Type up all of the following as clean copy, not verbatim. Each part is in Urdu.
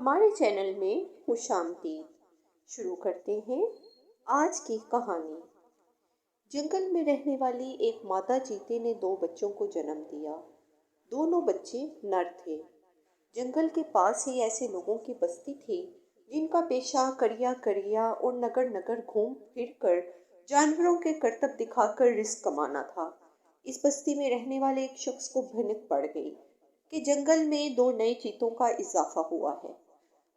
ہمارے چینل میں خوش آمدید۔ شروع کرتے ہیں آج کی کہانی۔ جنگل میں رہنے والی ایک مادہ چیتے نے 2 بچوں کو جنم دیا۔ دونوں بچے نر تھے۔ جنگل کے پاس ہی ایسے لوگوں کی بستی تھی جن کا پیشہ کریا کریا اور نگر نگر گھوم پھر کر جانوروں کے کرتب دکھا کر رزق کمانا تھا۔ اس بستی میں رہنے والے ایک شخص کو بھنک پڑ گئی کہ جنگل میں 2 نئے چیتوں کا اضافہ ہوا ہے۔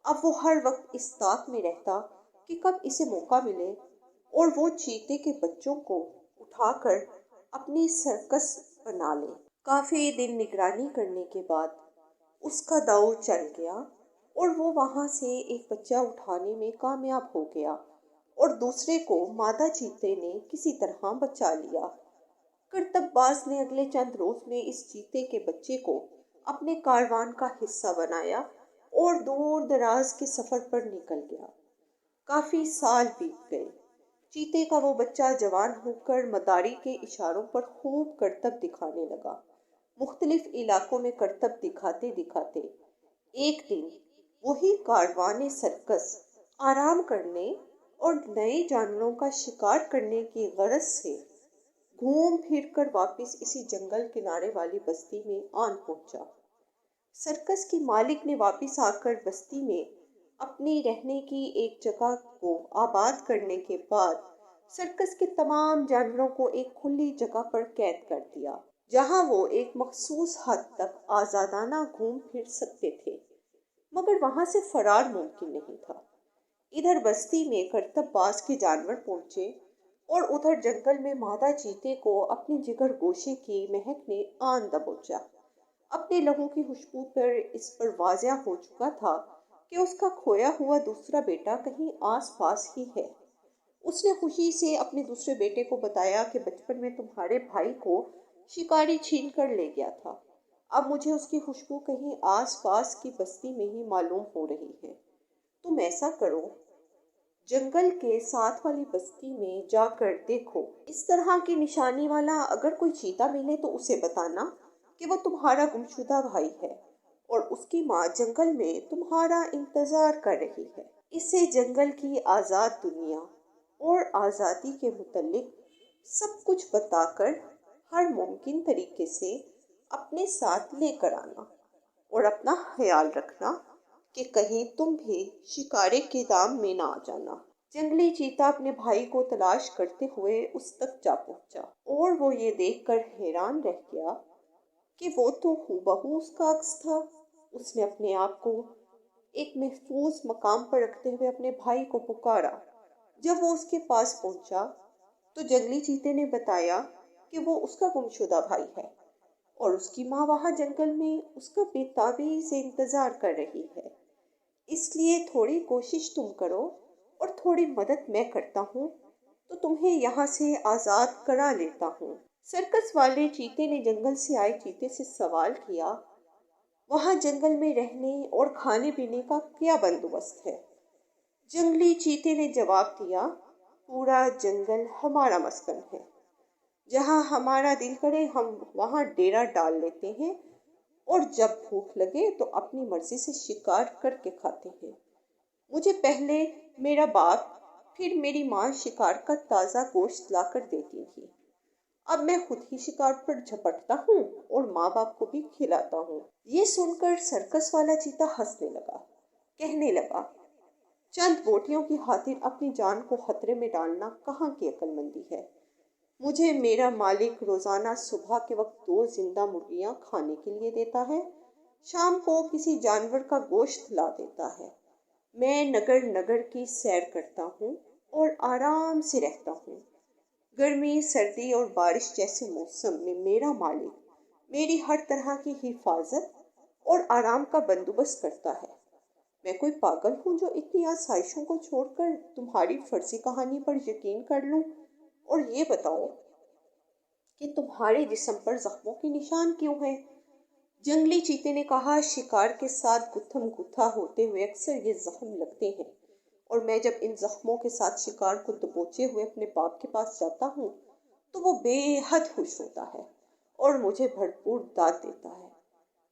اب وہ ہر وقت اس طاق میں رہتا کہ کب اسے موقع ملے اور وہ چیتے کے بچوں کو اٹھا کر اپنی سرکس بنا لے۔ کافی دن نگرانی کرنے کے بعد اس کا داؤ چل گیا اور وہ وہاں سے ایک بچہ اٹھانے میں کامیاب ہو گیا اور دوسرے کو مادہ چیتے نے کسی طرح بچا لیا۔ کرتب باز نے اگلے چند روز میں اس چیتے کے بچے کو اپنے کاروان کا حصہ بنایا اور دور دراز کے سفر پر نکل گیا۔ کافی سال بیت گئے۔ چیتے کا وہ بچہ جوان ہو کر مداری کے اشاروں پر خوب کرتب دکھانے لگا۔ مختلف علاقوں میں کرتب دکھاتے دکھاتے ایک دن وہی کاروان سرکس آرام کرنے اور نئے جانوروں کا شکار کرنے کی غرض سے گھوم پھر کر واپس اسی جنگل کنارے والی بستی میں آن پہنچا۔ سرکس کی مالک نے واپس آ کر بستی میں اپنی رہنے کی ایک جگہ کو آباد کرنے کے بعد سرکس کے تمام جانوروں کو ایک کھلی جگہ پر قید کر دیا، جہاں وہ ایک مخصوص حد تک آزادانہ گھوم پھر سکتے تھے، مگر وہاں سے فرار ممکن نہیں تھا۔ ادھر بستی میں کرتب باز کے جانور پہنچے اور ادھر جنگل میں مادہ چیتے کو اپنی جگر گوشے کی مہک نے آن دبوچا۔ اپنے لہو کی خوشبو پر اس پر واضح ہو چکا تھا کہ اس کا کھویا ہوا دوسرا بیٹا کہیں آس پاس ہی ہے۔ اس نے خوشی سے اپنے دوسرے بیٹے کو بتایا کہ بچپن میں تمہارے بھائی کو شکاری چھین کر لے گیا تھا۔ اب مجھے اس کی خوشبو کہیں آس پاس کی بستی میں ہی معلوم ہو رہی ہے۔ تم ایسا کرو، جنگل کے ساتھ والی بستی میں جا کر دیکھو۔ اس طرح کی نشانی والا اگر کوئی چیتا ملے تو اسے بتانا کہ وہ تمہارا گمشدہ بھائی ہے اور اس کی ماں جنگل میں تمہارا انتظار کر رہی ہے۔ اسے جنگل کی آزاد دنیا اور آزادی کے متعلق سب کچھ بتا کر ہر ممکن طریقے سے اپنے ساتھ لے کر آنا اور اپنا خیال رکھنا کہ کہیں تم بھی شکارے کے دام میں نہ آ جانا۔ جنگلی چیتا اپنے بھائی کو تلاش کرتے ہوئے اس تک جا پہنچا اور وہ یہ دیکھ کر حیران رہ گیا کہ وہ تو ہو اس کا عکس تھا۔ اس نے اپنے آپ کو ایک محفوظ مقام پر رکھتے ہوئے اپنے بھائی کو پکارا۔ جب وہ اس کے پاس پہنچا تو جنگلی چیتے نے بتایا کہ وہ اس کا گمشدہ بھائی ہے اور اس کی ماں وہاں جنگل میں اس کا بے تابی سے انتظار کر رہی ہے۔ اس لیے تھوڑی کوشش تم کرو اور تھوڑی مدد میں کرتا ہوں تو تمہیں یہاں سے آزاد کرا لیتا ہوں۔ سرکس والے چیتے نے جنگل سے آئے چیتے سے سوال کیا، وہاں جنگل میں رہنے اور کھانے پینے کا کیا بندوبست ہے؟ جنگلی چیتے نے جواب دیا، پورا جنگل ہمارا مسکن ہے۔ جہاں ہمارا دل کرے ہم وہاں ڈیرا ڈال لیتے ہیں اور جب بھوک لگے تو اپنی مرضی سے شکار کر کے کھاتے ہیں۔ مجھے پہلے میرا باپ پھر میری ماں شکار کا تازہ گوشت لا کر دیتی تھی۔ اب میں خود ہی شکار پر جھپٹتا ہوں اور ماں باپ کو بھی کھلاتا ہوں۔ یہ سن کر سرکس والا چیتا ہنسنے لگا، کہنے لگا، چند بوٹیوں کی خاطر اپنی جان کو خطرے میں ڈالنا کہاں کی عقل مندی ہے؟ مجھے میرا مالک روزانہ صبح کے وقت 2 زندہ مرغیاں کھانے کے لیے دیتا ہے، شام کو کسی جانور کا گوشت لا دیتا ہے۔ میں نگر نگر کی سیر کرتا ہوں اور آرام سے رہتا ہوں۔ گرمی، سردی اور بارش جیسے موسم میں میرا مالک میری ہر طرح کی حفاظت اور آرام کا بندوبست کرتا ہے۔ میں کوئی پاگل ہوں جو اتنی آسائشوں کو چھوڑ کر تمہاری فرضی کہانی پر یقین کر لوں اور یہ بتاؤ کہ تمہارے جسم پر زخموں کے نشان کیوں ہیں؟ جنگلی چیتے نے کہا، شکار کے ساتھ گتھم گتھا ہوتے ہوئے اکثر یہ زخم لگتے ہیں اور میں جب ان زخموں کے ساتھ شکار کو دبوچے ہوئے اپنے باپ کے پاس جاتا ہوں تو وہ بے حد خوش ہوتا ہے اور مجھے بھرپور داد دیتا ہے۔